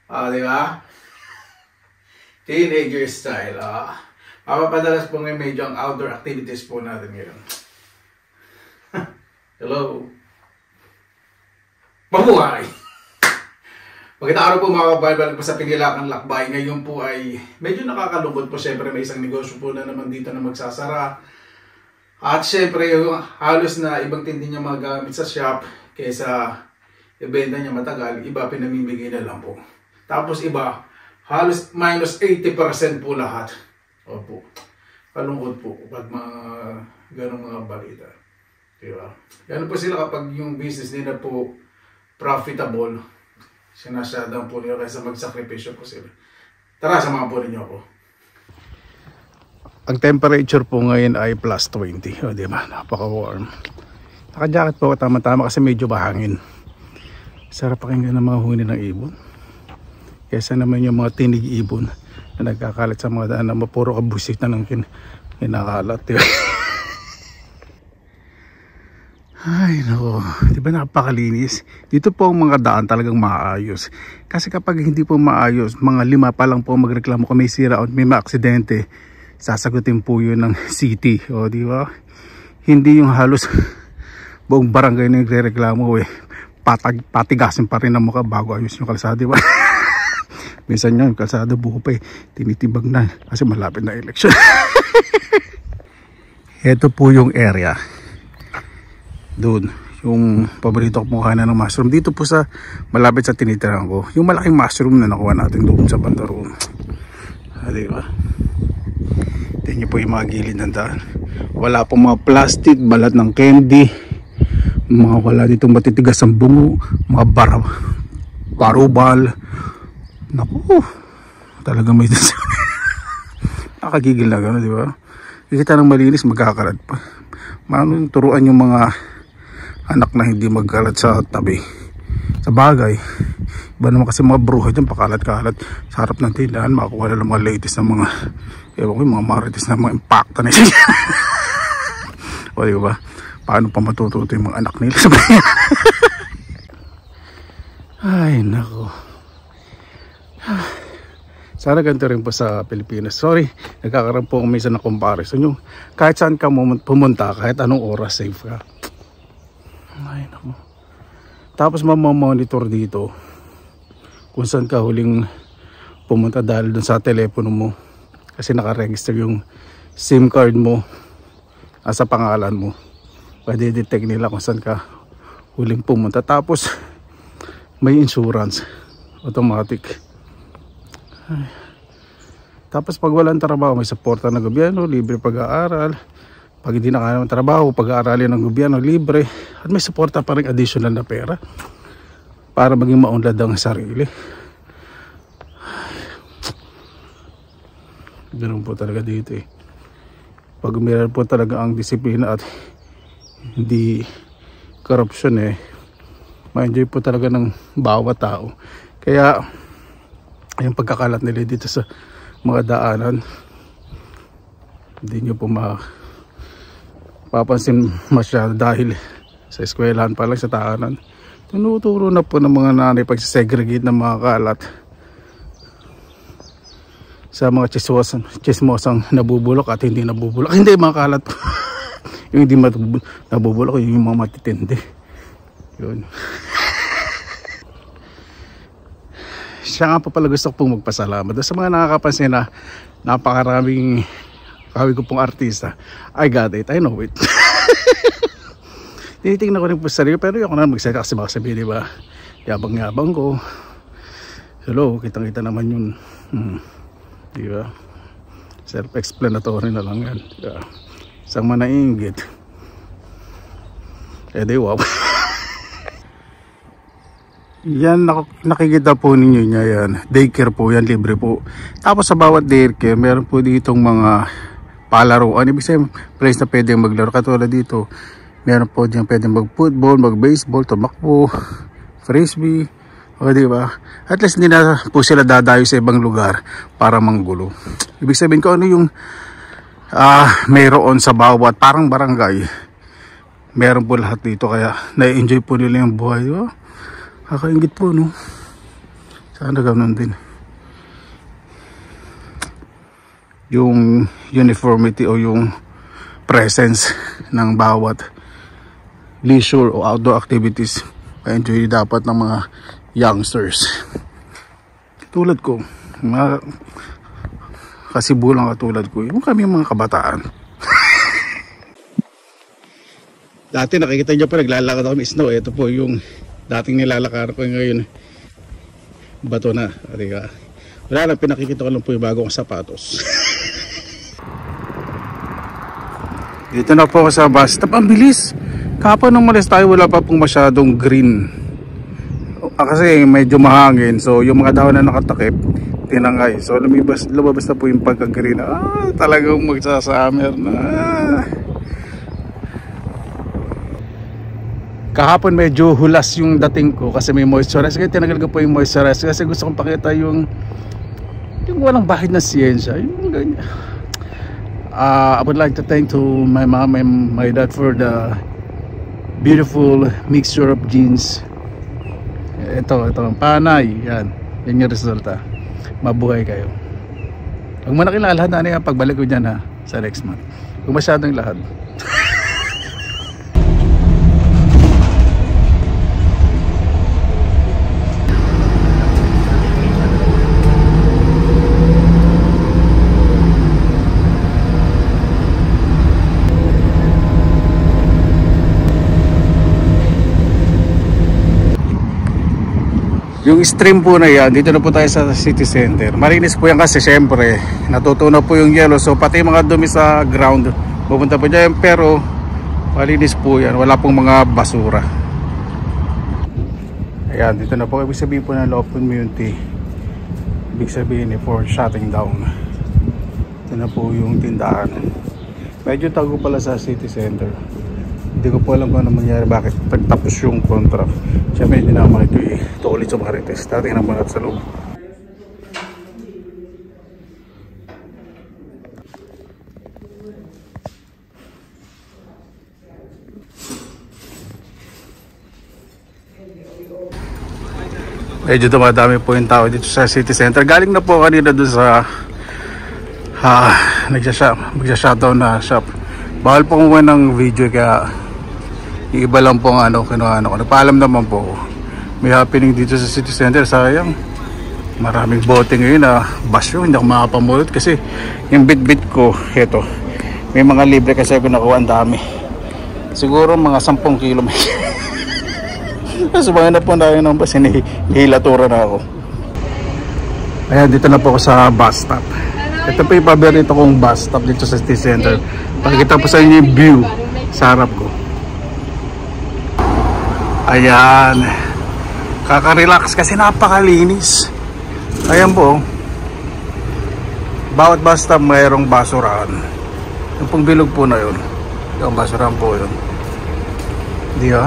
Di ba? Teenager style. Mapapadalas po ngayon medyo ang outdoor activities po natin ngayon. Hello. Mabuhay! Magandang araw po mga kabayan, po sa Pinilakan Lakbay. Ngayon po ay medyo nakakalungkot po. Siyempre may isang negosyo po na naman dito na magsasara. At siyempre halos na ibang tindi niya magamit sa shop kaysa ibenta niya matagal, iba pinamimigay na lang po. Tapos iba, halos minus 80% po lahat. Opo. Kalungkot po pag mga ganong mga balita. Diba? Gano'n po sila kapag yung business nila po profitable. Sinasadang po nila kaysa magsakripisyo po sila. Tara, samahan po ninyo ako. Ang temperature po ngayon ay plus 20. O diba? Napaka-warm. Naka-jacket po tama-tama kasi medyo bahangin. Sarap pakinggan ng mga huni ng ibon. Kesa naman yung mga tinig ibon na nagkakalat sa mga daan na mapuro kabusik na ng kinakalat. Diba? Ay nako, di ba napakalinis? Dito po ang mga daan talagang maayos. Kasi kapag hindi po maayos, mga 5 pa lang po magreklamo kung may sira o may maaksidente, sasagutin po yun ng city. O di ba? Hindi yung halos buong barangay na nagre-reklamo patigasin pa rin ang mukha bago ayos yung kalsada, di ba? Minsan yung kalsada buko pa tinitibag na kasi malapit na election. Ito po yung area. Doon, yung paborito ko mukha na ng mushroom. Dito po sa malapit sa tinitirahan ko. Yung malaking mushroom na nakuha natin doon sa banda roon. Diba? Tingnan nyo po yung mga gilid ng daan. Wala po mga plastic, balat ng candy. Mga wala ditong matitigas ang bungo. Mga barubal. Naku, talaga may nakagigil na gano'n, diba? Kikita ng malinis, magkakalat pa. Maraming turuan yung mga anak na hindi magkalat sa tabi. Sa bagay, iba naman kasi mga bruha dyan, pakalat-kalat sa harap ng tindahan, makakuha na ng mga latest na mga ewan ko, mga marites na mga impacta na siya. O diba, paano pa matututo yung mga anak nila sa bayan? Ay nako, sana ganito rin po sa Pilipinas. Sorry, nagkakaroon po minsan ng comparison. Yung kahit saan ka pumunta, kahit anong oras, safe ka. Ay naku. Tapos mamamonitor dito kung saan ka huling pumunta dahil dun sa telepono mo. Kasi nakaregister yung SIM card mo sa pangalan mo. Pwede detect nila kung saan ka huling pumunta. Tapos may insurance. Automatic. Ay. Tapos pag walang trabaho, may suporta ng gobyerno, libre pag-aaral. Pag hindi na kaya ng trabaho, pag-aaralin ng gobyerno, libre. At may suporta pa rin additional na pera para maging maunlad ang sarili. Ganun po talaga dito eh. Pag meron po talaga ang disiplina at hindi corruption ma-enjoy po talaga ng bawat tao. Kaya yung pagkakalat nila dito sa mga daanan, hindi nyo po papansin masyado dahil sa eskwelahan pa lang sa tahanan. Tinuturo na po ng mga nanay pagsisegregate ng mga kalat sa mga chismosang nabubulok at hindi nabubulok. Hindi mga kalat po. Yung hindi nabubulok, yung mga matitindi. Yun. Siya nga pa pala gusto ko pong magpasalamat sa mga nakakapansin na napakaraming kawig ko pong artista. I got it, I know it. Tinitingnan ko rin po sa sarili, pero yung ako na magsalita kasi baka sabihin, diba, yabang-yabang ko. Hello, kitang-kita naman yun. Diba? Self-explanatory na lang yan. Diba? Isang manainggit. Di wow. Yan, nakikita po ninyo niya yan. Daycare po yan, libre po. Tapos sa bawat daycare, meron po ditong mga palaruan. Ibig sabihin, place na pwedeng maglaro. Katulad dito, meron po dyan pwedeng mag-football, mag-baseball, tumakbo, frisbee. O diba? At least hindi na po sila dadayo sa ibang lugar para manggulo. Ibig sabihin ko ano yung mayroon sa bawat parang barangay. Meron po lahat dito, kaya na-enjoy po nila yung buhay. Diba? Kakaingit po, no? Sana ganoon din yung uniformity o yung presence ng bawat leisure o outdoor activities enjoy dapat ng mga youngsters tulad ko, mga kasibulang katulad ko, yung kami mga kabataan. Dati nakikita nyo pa naglalakad ako ng snow. Ito po yung dating nilalakad ko ngayon. Bato na. Wala lang, pinakikita ko lang po yung bagong sapatos. Dito na po ako sa bus stop. Ang bilis. Kapag nung malis tayo wala pa pong masyadong green. Kasi medyo mahangin. So yung mga dahon na nakatakip tinangay. So lumabas na po yung pagka-green. Talagang magsasummer na. Kahapon medyo hulas yung dating ko kasi may moisturize. Kaya tinagal ko po yung moisturize kasi gusto kong pakita yung walang bahid na siyensya. Yung ganyan. I would like to thank to my mom and my dad for the beautiful mixture of genes. Ito panay. Yan yung resulta. Mabuhay kayo. Huwag mo na kilala na yan pagbalik ko dyan ha sa next month. Kung masyadong lahad. Yung stream po na yan, dito na po tayo sa city center. Malinis po yan kasi syempre natutunaw po yung yellow. So pati mga dumi sa ground pupunta po dyan. Pero malinis po yan, wala pong mga basura. Ayan, dito na po. Ibig sabihin po ng law community. Ibig sabihin for shutting down. Ito na po yung tindahan. Medyo tago pala sa city center. Hindi ko po alam kung ano mangyari, bakit pagtapos yung contract. Siyempre hindi na makikita ito ulit sa Marites. Tatingnan naman natin sa loob. Medyo dumadami po yung tao dito sa city center. Galing na po kanina dun sa magsha-shutdown na shop. Bawal po kumuha ng video kaya yung iba lang po ang kinuha ko. Napaalam naman po may happening dito sa city center. Sayang maraming bote ngayon na basyo. Hindi ako makapamulot kasi yung bit ko eto, may mga libre kasi ako nakuha. Ang dami, siguro mga 10 kilo may sumahin na po na yun ng bus. Nihilatura na ako. Ayan, dito na po ako sa bus stop. Ito po yung paborito kong bus stop dito sa city center. Pakikita po sa inyo yung view sa harap ko. Ayan, kaka-relax kasi napakalinis. Ayan po, bawat bus stop mayroong basurahan. Yung pong bilog po na yun, yung basurahan po yun. Di ba?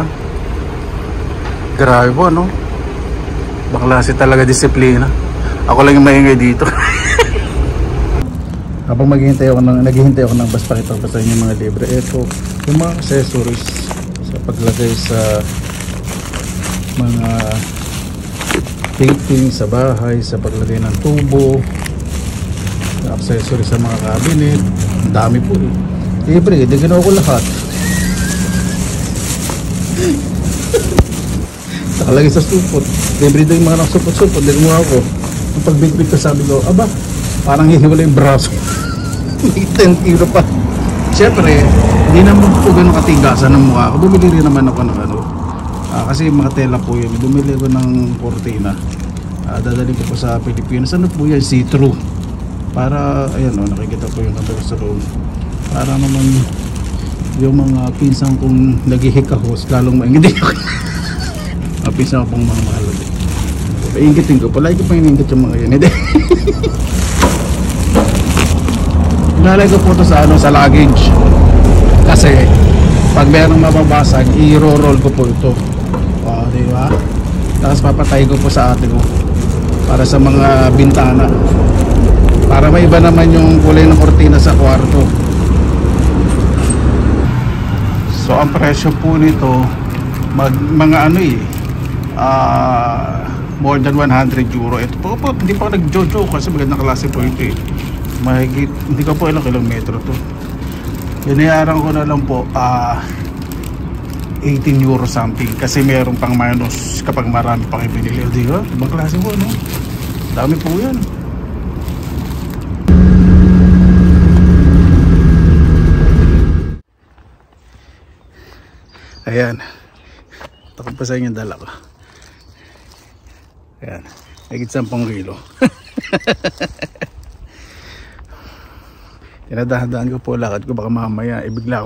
Grabe po, no? Baklase talaga disiplina. Ako lang yung maingay dito. Habang naghihintay ako ng bus, pakita ko sa inyo mga libre. Ito, yung mga accessories sa paglagay sa mga painting sa bahay, sa paglagay ng tubo, accessories sa mga cabinet. Ang dami po eh. Libre, hindi ginawa ko lahat. Nakalagay sa supot. Libre daw yung mga nakasupot-supot. Hindi gumawa ko. Ang pagbitbit ko sabi ko, aba, parang hihiwala yung braso. May 10 kilo pa. Siyempre, hindi naman po ganun katigasan ng mukha ko. Bumili rin naman ako ng kasi mga tela po yun. Bumili ko ng cortina. Dadalhin ko po sa Pilipinas. Ano po yan? See-through. Para, ayan o, nakikita po yung katagal sa loob. Para naman yung mga pinsang kong naghihikahos, lalong maingit ako. Mga pinsang kong mga mahal. Paingitin ko. Palagi ko pa iningit yung mga yan. Nalay ko po ito sa luggage. Kasi, pag merong mababasag, i-roll ko po ito. Diba? Tapos papatay ko po sa ate ko para sa mga bintana, para may iba naman yung kulay ng kortina sa kwarto. So ang presyo po nito mga more than 100 euro. Ito po, hindi pa ako nag-jojo kasi magandang klase po ito eh. Mahigit, hindi ko po ilang kilometro to. Binayaran ko na lang po 18 euro something kasi meron pang minus kapag marami pang ibinili. Di ba? Ibang klase po, no? Dami po yan. Ayan. Takot pa sa inyo dala ko. Ayan. Higit 10 kilo. Tinadahan-dahan ko po lakad ko. Baka mamaya bigla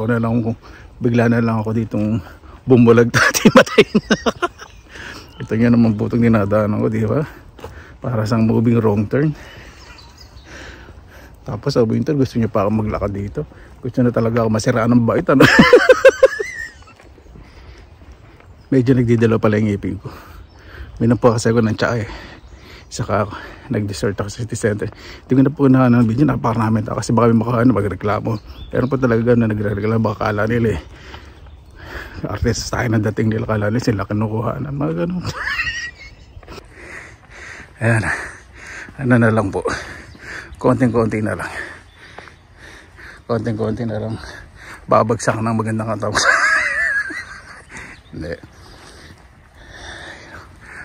na lang ako ditong bumulag dati matay na. Ito nga naman po itong dinadaanan ko, di ba? Para sang moving wrong turn. Tapos sa winter gusto niya pa ako maglakad dito. Gusto na talaga ako masiraan ng bait, ano? Medyo nagdidalo pala yung ngipin ko. Minom po kasi ako ng tsa eh. Saka nag-dessert ako sa city center. Hindi ko na po na ng video, napakarami ako kasi baka may magreklamo. Pero po talaga na nagre-reklamo, baka kala nila eh. Artist tayo na dating nila, kala nila sila kinukuha ng mga ganun. Ayan. Ano na lang po. Konting-konti na lang. Konting-konti na lang. Babagsak ng magandang katapos. Hindi.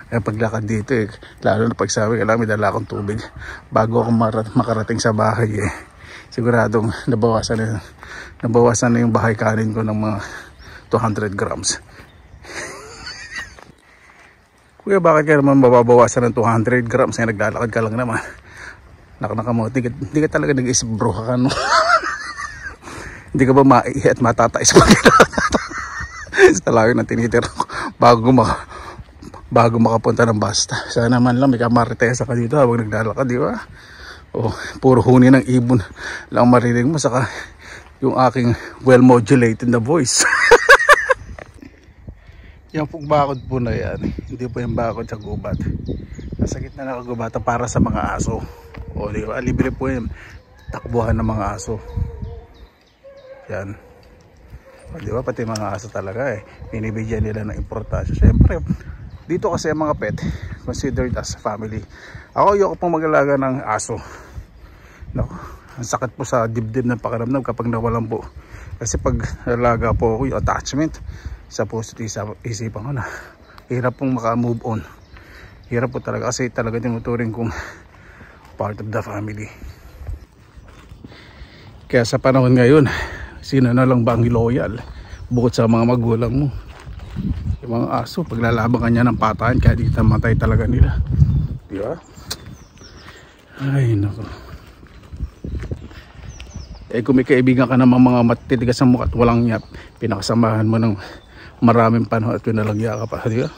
Kaya paglakad dito eh, lalo na pagsabi, kailangan may dala akong tubig bago ako makarating sa bahay eh. Siguradong nabawasan na yung bahay kanin ko ng mga 200 grams. Kuya, bakit kaya naman mababawasan ng 200 grams? Kaya naglalakad ka lang naman. Naknaka mo, hindi ka talaga nag-isip bro ka, no? Hindi ka ba maihi at matatais pag sa layo na tinitira ko bago makapunta ng basta. Sana naman lang may kamaritesa ka dito habang naglalakad, di ba? O puro huni ng ibon lang marinig mo, saka yung aking well modulated na voice. Yung pong bakod po na yan, hindi po yung bakod sa gubat. Nasa gitna na kagubatan para sa mga aso. O di ba? Libre po yung takbuhan ng mga aso. Yan. O di ba? Pati mga aso talaga eh. Binibigyan nila ng importansya. Siyempre, dito kasi ang mga pet considered as family. Ako ayoko pong mag-alaga ng aso. Naku, ang sakit po sa dibdib ng pakiramdam kapag nawalan po. Kasi pag alaga po ako, yung attachment sa puso't isipan ko na hirap pong maka-move on. Hirap po talaga kasi talaga tinuturing kong part of the family. Kaya sa panahon ngayon, sino na lang ba ang loyal bukod sa mga magulang mo? Yung mga aso, paglalaban kanya ng patahan kaya di matay talaga nila, di ba? Ay nako. Eh kung may kaibigan ka naman mga matitigas ang mukha at walang yap, pinakasamahan mo ng maraming panahon at pinalagya ka pa, di ba?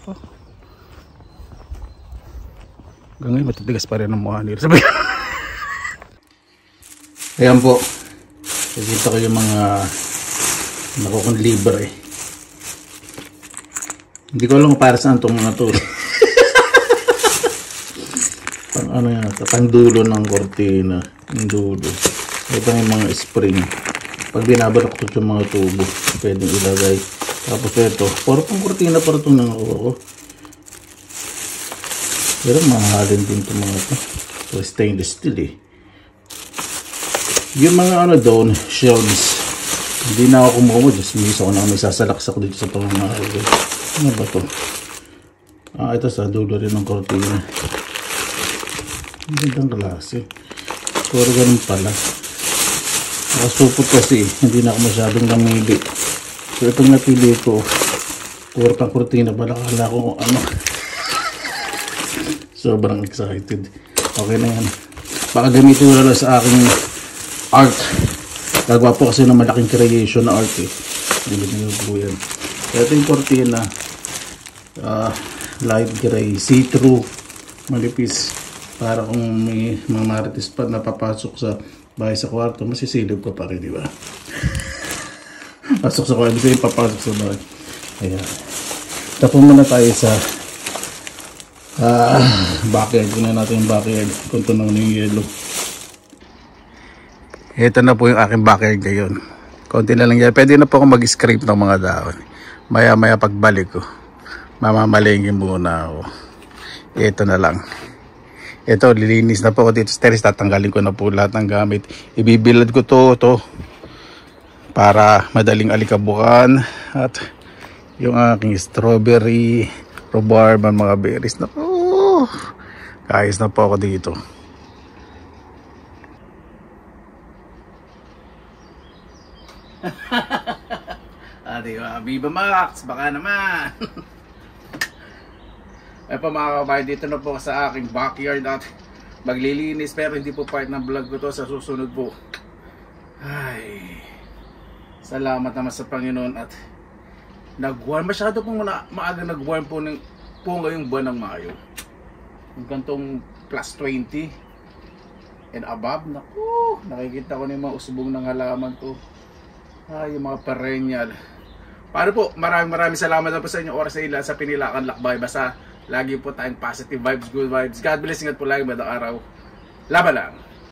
Oh. Hanggang ngayon matitigas pa rin ang mukha nila. Sabi. Ayan po, nakita ko yung mga nakukong libre. Hindi ko alam para saan itong mga to. Pang ano yan, pang dulo ng kortina, yung dulo. Ito yung mga spring. Pag binabalak ko yung mga tubo, pwedeng ilagay. Tapos ito, para pang kortina para itong nangakuha ko. Pero mahalin din itong mga ito. So stainless steel eh. Yung mga ano doon, shelves. Hindi na ako kumuha, just miss ako na may sasalaksak dito sa pamamahal. Ano ba to? Ito sa dulo rin ng kortina. Ang gandang klase. Puro ganun pala. Nakasupot kasi, hindi na ako masyadong namili. So itong napili ko, puro pang kortina, balakala ko ano. Sobrang excited. Okay na yan. Baka gamitin ko lang sa aking art. Gagawa po kasi ng malaking creation na art eh. Gamitin ko po yan. Ito yung kortina. Light gray, see-through, malipis, para kung may mga marites pa napapasok sa bahay sa kwarto, masisilip ka pa rin, di ba? Pasok sa kwarto, hindi papasok sa bahay. Ayan. Tapos muna tayo sa backyard. Kunan natin yung backyard kung tunaw na yung yellow. Ito na po yung aking backyard ngayon. Konti na lang yan. Pwede na po akong mag-scrape ng mga dahon. Maya maya pagbalik ko, mamamalengke muna ako. Ito na lang. Ito, lilinis na po ako dito sa terrace. Tatanggalin ko na po lahat ng gamit. Ibibilad ko to para madaling alikabukan. At yung aking strawberry, rhubarb, mga berries na po. Kayos na po ako dito. Diba? Viva Max, baka naman. Ay pa mga kabayan, dito na po sa aking backyard at maglilinis, pero hindi po part ng vlog ko to. Sa susunod po. Ay, salamat naman sa Panginoon at nag-warm. Masyado pong maaga nag-warm po ngayong buwan ng Mayo. Yung gantong plus 20 and above. Naku, nakikita ko na yung mga usbong ng halaman ko. Ay, yung mga perennial. Paano po, maraming salamat na po sa inyo oras sa ilan sa Pinilakan Lakbay. Basta lagi po tayong positive vibes, good vibes. God bless, ingat po lagi, madang araw. Laban lang.